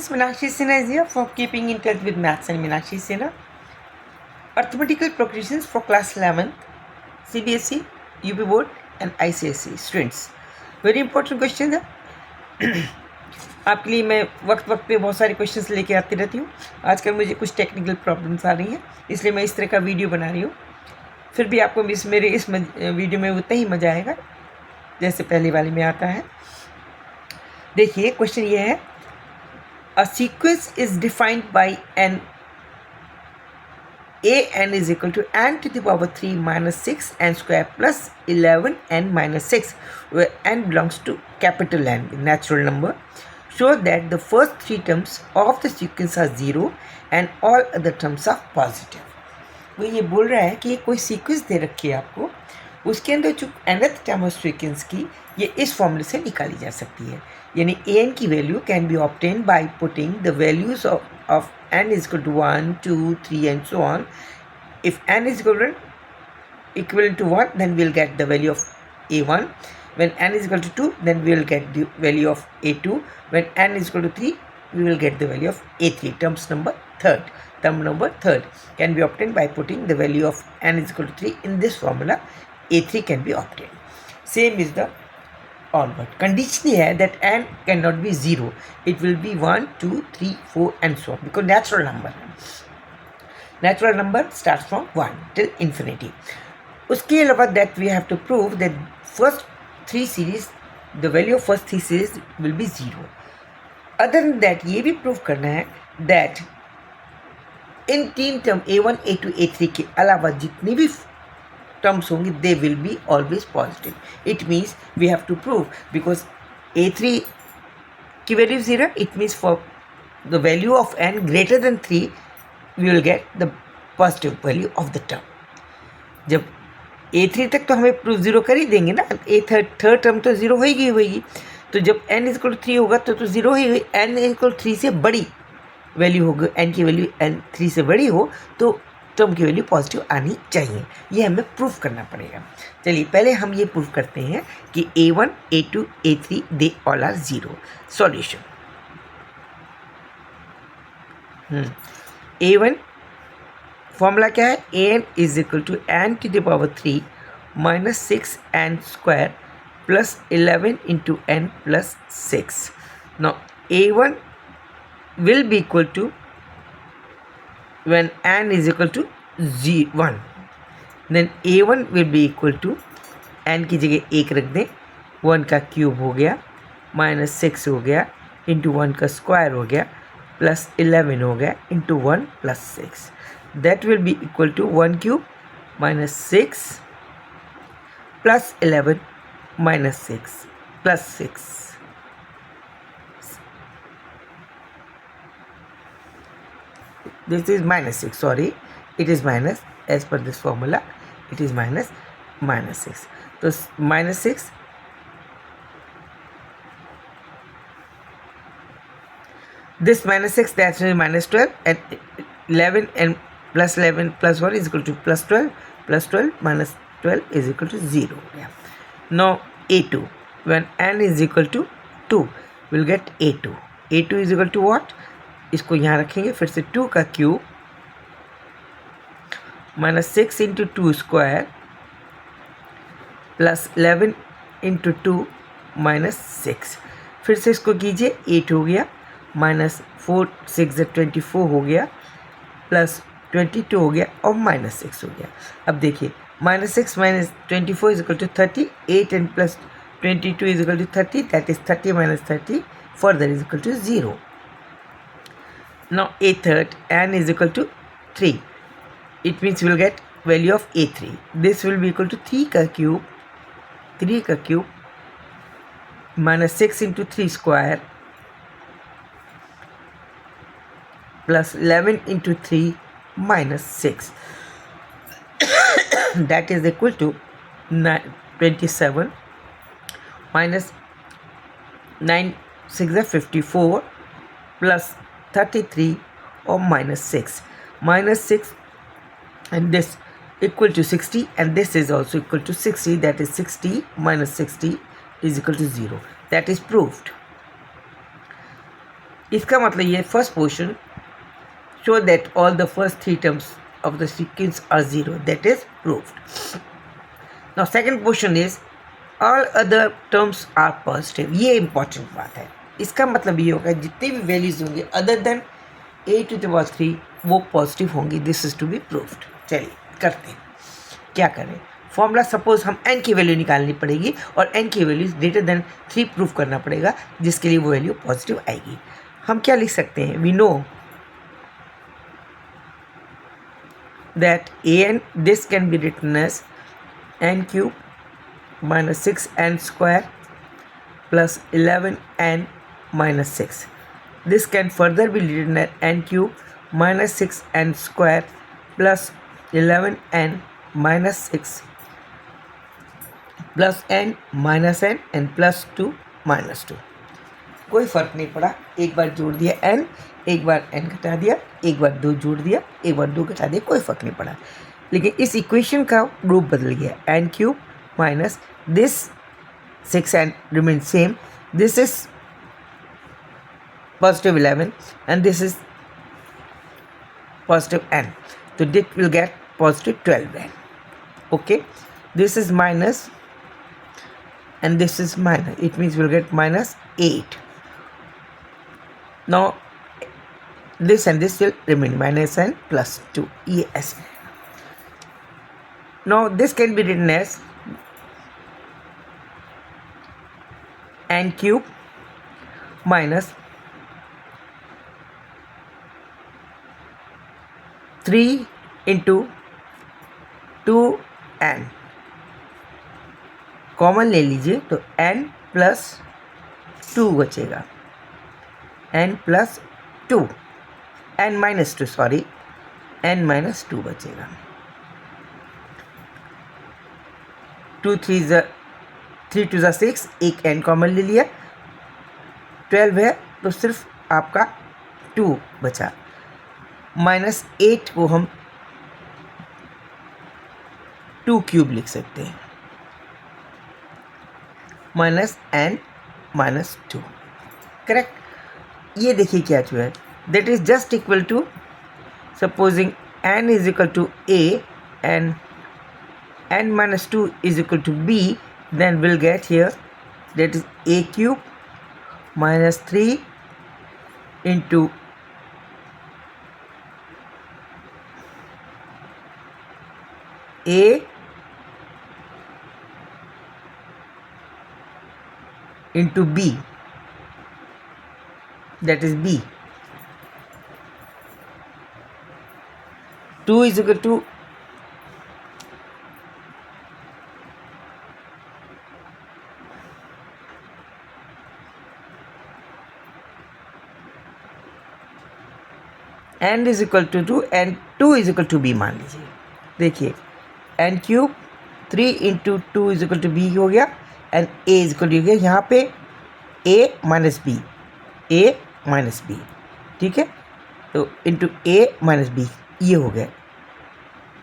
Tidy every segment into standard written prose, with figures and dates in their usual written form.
friends, Meenakshi Sinha is here for keeping in touch with Maths and Meenakshi Sinha. Arithmetical progressions for class 11th, CBSE, UP Board and ICSE students. Very important question है. आपके लिए मैं वक्त वक्त पे बहुत सारे questions लेके आती रहती हूँ. आजकल मुझे कुछ टेक्निकल प्रॉब्लम्स आ रही हैं, इसलिए मैं इस तरह का वीडियो बना रही हूँ. फिर भी आपको मेरे इस वीडियो में उतना ही मज़ा आएगा जैसे पहले वाले में आता है. देखिए क्वेश्चन ये है, a sequence is defined by an n is equal to n to the power 3 minus 6 n square plus 11 n minus 6 where n belongs to capital N, natural number. Show that the first three terms of the sequence are 0 and all other terms are positive. वो ये बोल रहा है कि कोई sequence दे रखी है आपको, उसके अंदर जो nth टर्म ऑफ सीक्वेंस की ये इस फॉर्मूले से निकाली जा सकती है. यानी an की value can be obtain by putting the values of n is equal to 1, 2, 3 and so on. If n is equivalent to 1, then we will get the value of a1. When n is equal to 2, then we will get the value of a2. When n is equal to 3, we will get the value of a3. Term number third can be obtained by putting the value of n is equal to 3 in this formula. a3 can be obtained. Same is the onward. Condition here that n cannot be 0. It will be 1, 2, 3, 4 and so on, because natural number starts from 1 till infinity. उसके अलावा that we have to prove that first three series, the value of first three series will be 0. Other than that ये भी prove करना है that इन तीन term a1, a2, a3 के अलावा जितनी भी terms होंगे they will be always positive. It means we have to prove, because a3 की value 0, it means for the value of n greater than 3 we will get the positive value of the term. जब a3 तक तो हमें proof 0 कर ही देंगे ना, third term तो 0 होगी. तो जब n इज इक्वल टू 3 होगा तो 0 ही हुई. n इज इक्वल 3 से बड़ी वैल्यू होगी, n की वैल्यू n 3 से बड़ी हो तो टर्म की वैल्यू पॉजिटिव आनी चाहिए. ये हमें प्रूफ करना पड़ेगा. चलिए पहले हम ये प्रूफ करते हैं कि a1, a2, a3 they all are 0. Solution. a1 formula क्या है, an is equal to n to the power 3 minus 6 n square plus 11 into n plus 6. Now a1 will be equal to when n is equal to 1, then a1 will be equal to n की जगह 1 रख दें, 1 का cube हो गया minus 6 हो गया into 1 का स्क्वायर हो गया प्लस 11 हो गया into 1 plus 6. That will be equal to 1 cube minus 6 plus 11 minus 6 plus 6. This is minus 6, sorry, it is minus, as per this formula it is minus 6. So minus 6, this minus 6, that is minus 12, and 11 and plus 11 plus 1 is equal to plus 12, plus 12 minus 12 is equal to 0. Yeah. Now a2, when n is equal to 2, we'll get a2. a2 is equal to what? इसको यहाँ रखेंगे, फिर से 2 का cube minus 6 into 2 square plus 11 into 2 minus 6. फिर से इसको कीजिए, 8 हो गया माइनस 4 6 24 हो गया प्लस 22 हो गया और माइनस 6 हो गया. अब देखिए minus 6 minus 24 is equal to 30, 8 and plus 22 is equal to 30, that is 30 minus 30 further is equal to 0. Now a third, n is equal to 3. It means we will get value of a3. This will be equal to 3 का cube minus 6 into 3 square plus 11 into 3 minus 6. That is equal to 27 minus 9 6 are 54 plus 33 or minus 6. Minus 6 and this equal to 60, and this is also equal to 60. That is 60 minus 60 is equal to 0. That is proved. इसका मतलब ये first portion show that all the first three terms of the sequence are zero, that is proved. Now second portion is all other terms are positive. ये important बात है. इसका मतलब ये होगा जितने भी वैल्यूज होंगे other than a to the power 3 वो पॉजिटिव होंगी. This is to be proved. चलिए करते हैं. क्या करें? फॉर्मूला सपोज हम n की वैल्यू निकालनी पड़ेगी और n की वैल्यू ग्रेटर देन 3 प्रूव करना पड़ेगा, जिसके लिए वो वैल्यू पॉजिटिव आएगी. हम क्या लिख सकते हैं? We know that an this can be written as n cube minus 6n square plus 11n minus 6. This can further be written as n cube minus 6n square plus 11n minus 6 plus n minus n and plus 2 minus 2. कोई फ़र्क नहीं पड़ा. एक बार जोड़ दिया n, एक बार n घटा दिया, एक बार 2 जोड़ दिया, एक बार 2 घटा दिया, कोई फ़र्क नहीं पड़ा. लेकिन इस इक्वेशन का रूप बदल गया. n cube minus this 6n remain same, this is positive 11 and this is positive n, so this will get positive 12n. Okay, this is minus and this is minus, it means we'll get minus 8. Now this and this will remain minus n plus 2. Yes. Now this can be written as n cube minus 3 into 2n. Common ले लीजिए तो n plus 2 बचेगा. n plus 2, n minus 2, sorry, n minus 2 बचेगा. 2 3 2 6, एक n common ले लिया, 12 है तो सिर्फ आपका 2 बचा. माइनस 8 को हम 2 क्यूब लिख सकते हैं, माइनस n माइनस 2. करेक्ट. ये देखिए क्या जो है, that is just equal to supposing n is equal to a and n minus 2 is equal to b, then we'll get here that is a cube minus 3 into a into b, that is b. 2 is equal to n is equal to 2 and 2 is equal to b मान लीजिए. देखिए n cube 3 into 2 is equal to b हो गया and a is equal to हो गया. यहाँ पे a minus b, a minus b, ठीक है. तो इंटू a माइनस बी ये हो गया,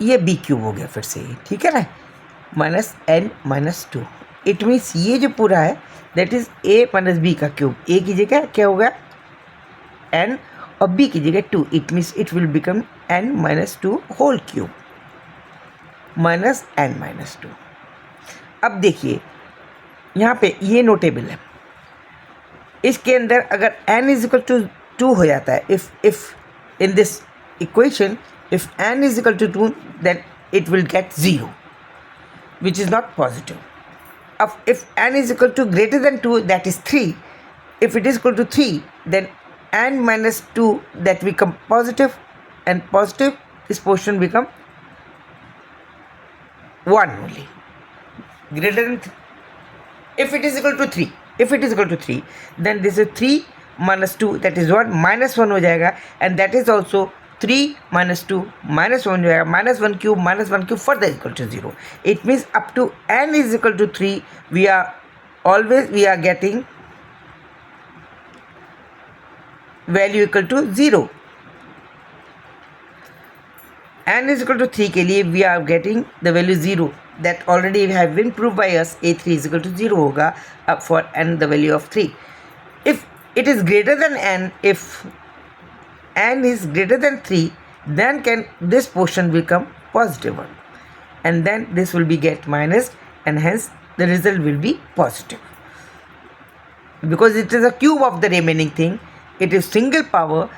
ये b क्यूब हो गया फिर से, ठीक है ना, minus n minus 2. It means ये जो पूरा है that is a minus b का क्यूब. a की जगह क्या होगा n और b की जगह 2. It means it will become n minus 2 whole cube minus n minus 2. अब देखिए यहाँ पे ये नोटेबल है. इसके अंदर अगर n इज इक्वल टू 2 हो जाता है, if in this equation if n is equal to 2 then it will get 0 which is not positive. अब if n is equal to greater than 2 that is 3. If it is equal to 3 then n minus 2 that become positive and positive this portion become 1 only, greater than if it is equal to 3, if it is equal to 3 then this is 3 minus 2 that is 1 minus 1 हो जाएगा and that is also 3 minus 2 minus 1 हो जाएगा, minus 1 cube further equal to 0. It means up to n is equal to 3 we are getting value equal to 0. n is equal to 3 के लिए we are getting the value 0 that already have been proved by us. a3 is equal to 0 होगा up for n the value of 3. If it is greater than n. If n is greater than 3, then can this portion become positive one, and then this will be get minus, and hence the result will be positive. Because it is a cube of the remaining thing, it is single power.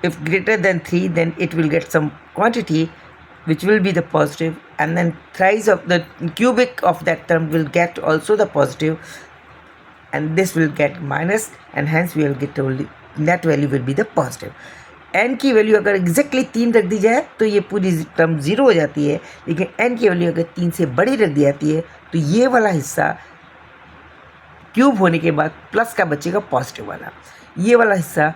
If greater than 3, then it will get some quantity which will be the positive, and then thrice of the cubic of that term will get also the positive, and this will get minus, and hence we will get only net value will be the positive. n की value अगर exactly 3 रख दी जाए तो ये पूरी term 0 हो जाती है, लेकिन n की वैल्यू अगर 3 से बड़ी रख दी जाती है तो ये वाला हिस्सा क्यूब होने के बाद प्लस का बचेगा पॉजिटिव वाला, ये वाला हिस्सा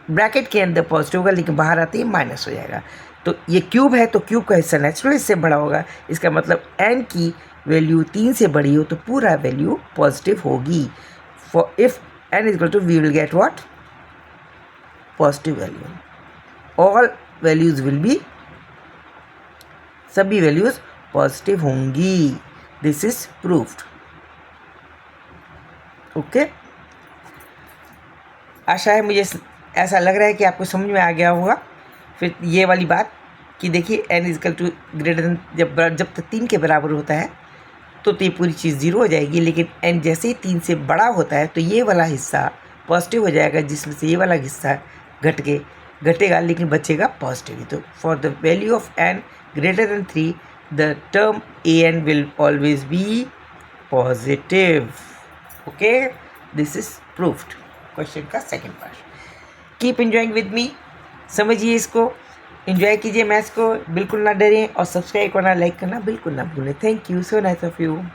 ब्रैकेट के अंदर पॉजिटिव होगा लेकिन बाहर आते ही माइनस हो जाएगा। तो ये क्यूब है तो क्यूब का हिस्सा नेचुरल इससे बड़ा होगा, इसका मतलब n की वैल्यू 3 से बड़ी हो तो पूरा वैल्यू पॉजिटिव होगी। For if n is equal to we will get what, positive value, all values will be, सभी वैल्यूज पॉजिटिव होंगी। This is proved. ओके, आशा है मुझे ऐसा लग रहा है कि आपको समझ में आ गया होगा। फिर ये वाली बात कि देखिए n is equal to greater than जब तक 3 के बराबर होता है तो ये पूरी चीज़ 0 हो जाएगी, लेकिन n जैसे ही 3 से बड़ा होता है तो ये वाला हिस्सा पॉजिटिव हो जाएगा, जिसमें से ये वाला हिस्सा घटेगा लेकिन बचेगा पॉजिटिव। तो for the value of n greater than 3 the term an will always be positive. Okay, this is proved. Question का second part. Keep enjoying with me, समझिए इसको, एंजॉय कीजिए मैथ्स को, बिल्कुल ना डरें, और सब्सक्राइब करना, लाइक करना बिल्कुल ना भूलें। Thank you, so nice of you.